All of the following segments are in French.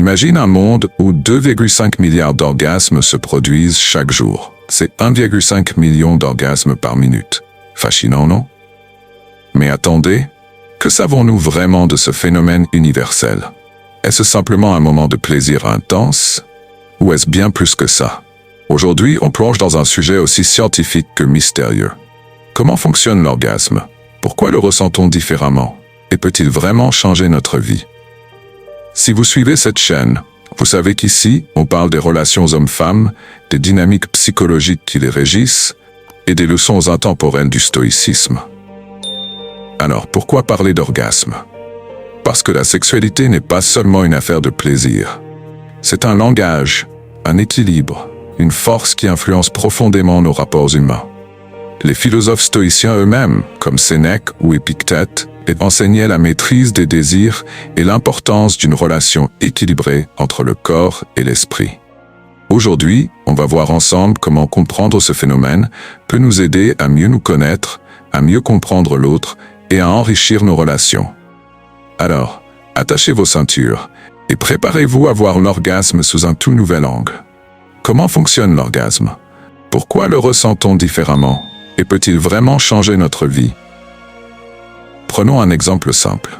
Imagine un monde où 2,5 milliards d'orgasmes se produisent chaque jour. C'est 1,5 million d'orgasmes par minute. Fascinant, non? Mais attendez, que savons-nous vraiment de ce phénomène universel? Est-ce simplement un moment de plaisir intense? Ou est-ce bien plus que ça? Aujourd'hui, on plonge dans un sujet aussi scientifique que mystérieux. Comment fonctionne l'orgasme? Pourquoi le ressentons différemment? Et peut-il vraiment changer notre vie? Si vous suivez cette chaîne, vous savez qu'ici, on parle des relations hommes-femmes, des dynamiques psychologiques qui les régissent et des leçons intemporelles du stoïcisme. Alors, pourquoi parler d'orgasme? Parce que la sexualité n'est pas seulement une affaire de plaisir. C'est un langage, un équilibre, une force qui influence profondément nos rapports humains. Les philosophes stoïciens eux-mêmes, comme Sénèque ou Épictète, enseignaient la maîtrise des désirs et l'importance d'une relation équilibrée entre le corps et l'esprit. Aujourd'hui, on va voir ensemble comment comprendre ce phénomène peut nous aider à mieux nous connaître, à mieux comprendre l'autre et à enrichir nos relations. Alors, attachez vos ceintures et préparez-vous à voir l'orgasme sous un tout nouvel angle. Comment fonctionne l'orgasme? Pourquoi le ressent-on différemment? Et peut-il vraiment changer notre vie? Prenons un exemple simple.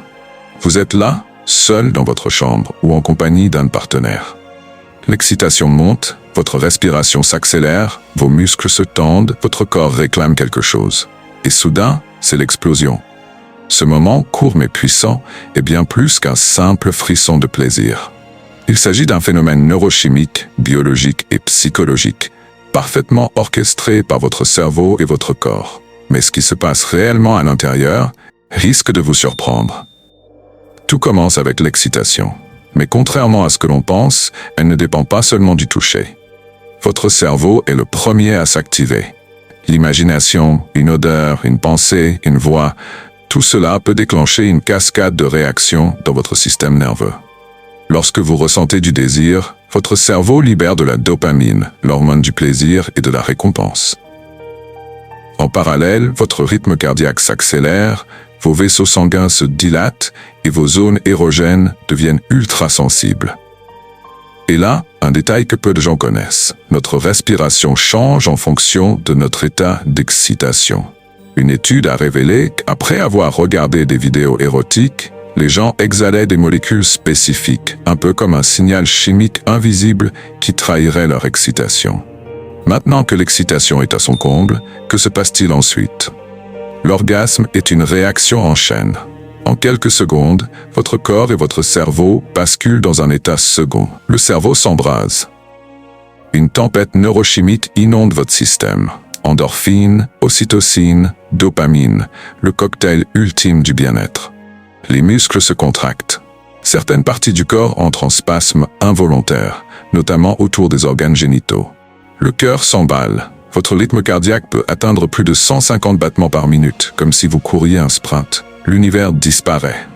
Vous êtes là, seul dans votre chambre ou en compagnie d'un partenaire. L'excitation monte, votre respiration s'accélère, vos muscles se tendent, votre corps réclame quelque chose. Et soudain, c'est l'explosion. Ce moment, court mais puissant, est bien plus qu'un simple frisson de plaisir. Il s'agit d'un phénomène neurochimique, biologique et psychologique, parfaitement orchestré par votre cerveau et votre corps. Mais ce qui se passe réellement à l'intérieur risque de vous surprendre. Tout commence avec l'excitation. Mais contrairement à ce que l'on pense, elle ne dépend pas seulement du toucher. Votre cerveau est le premier à s'activer. L'imagination, une odeur, une pensée, une voix, tout cela peut déclencher une cascade de réactions dans votre système nerveux. Lorsque vous ressentez du désir, votre cerveau libère de la dopamine, l'hormone du plaisir et de la récompense. En parallèle, votre rythme cardiaque s'accélère, vos vaisseaux sanguins se dilatent et vos zones érogènes deviennent ultra sensibles. Et là, un détail que peu de gens connaissent. Notre respiration change en fonction de notre état d'excitation. Une étude a révélé qu'après avoir regardé des vidéos érotiques, les gens exhalaient des molécules spécifiques, un peu comme un signal chimique invisible qui trahirait leur excitation. Maintenant que l'excitation est à son comble, que se passe-t-il ensuite? L'orgasme est une réaction en chaîne. En quelques secondes, votre corps et votre cerveau basculent dans un état second. Le cerveau s'embrase. Une tempête neurochimique inonde votre système. Endorphine, ocytocine, dopamine, le cocktail ultime du bien-être. Les muscles se contractent. Certaines parties du corps entrent en spasme involontaire, notamment autour des organes génitaux. Le cœur s'emballe. Votre rythme cardiaque peut atteindre plus de 150 battements par minute, comme si vous couriez un sprint. L'univers disparaît.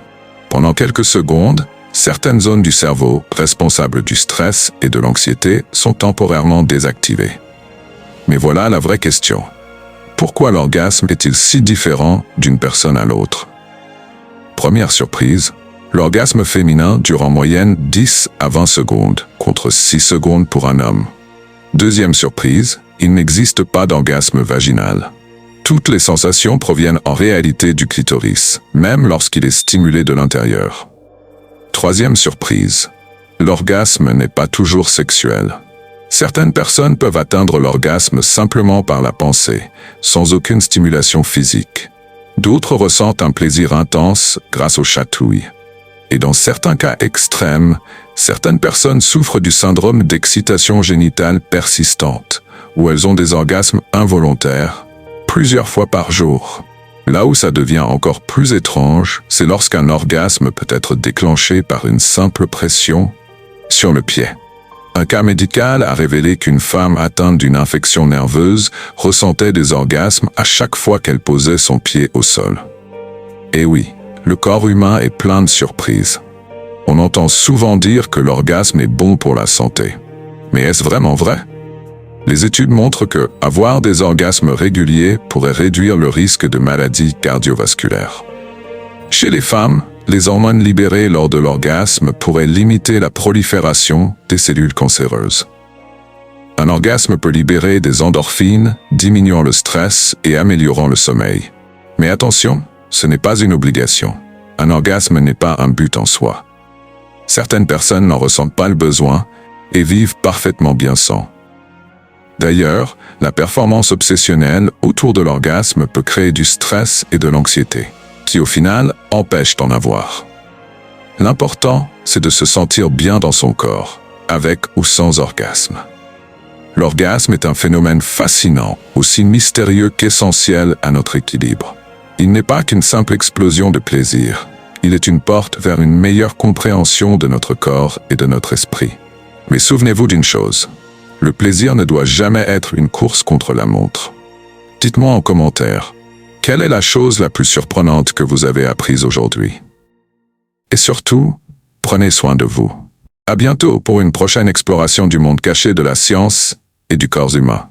Pendant quelques secondes, certaines zones du cerveau, responsables du stress et de l'anxiété, sont temporairement désactivées. Mais voilà la vraie question. Pourquoi l'orgasme est-il si différent d'une personne à l'autre? Première surprise, l'orgasme féminin dure en moyenne 10 à 20 secondes, contre 6 secondes pour un homme. Deuxième surprise, il n'existe pas d'orgasme vaginal. Toutes les sensations proviennent en réalité du clitoris, même lorsqu'il est stimulé de l'intérieur. Troisième surprise, l'orgasme n'est pas toujours sexuel. Certaines personnes peuvent atteindre l'orgasme simplement par la pensée, sans aucune stimulation physique. D'autres ressentent un plaisir intense grâce aux chatouilles. Et dans certains cas extrêmes, certaines personnes souffrent du syndrome d'excitation génitale persistante, où elles ont des orgasmes involontaires, plusieurs fois par jour. Là où ça devient encore plus étrange, c'est lorsqu'un orgasme peut être déclenché par une simple pression sur le pied. Un cas médical a révélé qu'une femme atteinte d'une infection nerveuse ressentait des orgasmes à chaque fois qu'elle posait son pied au sol. Et oui, le corps humain est plein de surprises. On entend souvent dire que l'orgasme est bon pour la santé. Mais est-ce vraiment vrai? Les études montrent que avoir des orgasmes réguliers pourrait réduire le risque de maladies cardiovasculaires. Chez les femmes, les hormones libérées lors de l'orgasme pourraient limiter la prolifération des cellules cancéreuses. Un orgasme peut libérer des endorphines, diminuant le stress et améliorant le sommeil. Mais attention, ce n'est pas une obligation. Un orgasme n'est pas un but en soi. Certaines personnes n'en ressentent pas le besoin et vivent parfaitement bien sans. D'ailleurs, la performance obsessionnelle autour de l'orgasme peut créer du stress et de l'anxiété, qui au final empêchent d'en avoir. L'important, c'est de se sentir bien dans son corps, avec ou sans orgasme. L'orgasme est un phénomène fascinant, aussi mystérieux qu'essentiel à notre équilibre. Il n'est pas qu'une simple explosion de plaisir. Il est une porte vers une meilleure compréhension de notre corps et de notre esprit. Mais souvenez-vous d'une chose, le plaisir ne doit jamais être une course contre la montre. Dites-moi en commentaire, quelle est la chose la plus surprenante que vous avez apprise aujourd'hui? Et surtout, prenez soin de vous. À bientôt pour une prochaine exploration du monde caché de la science et du corps humain.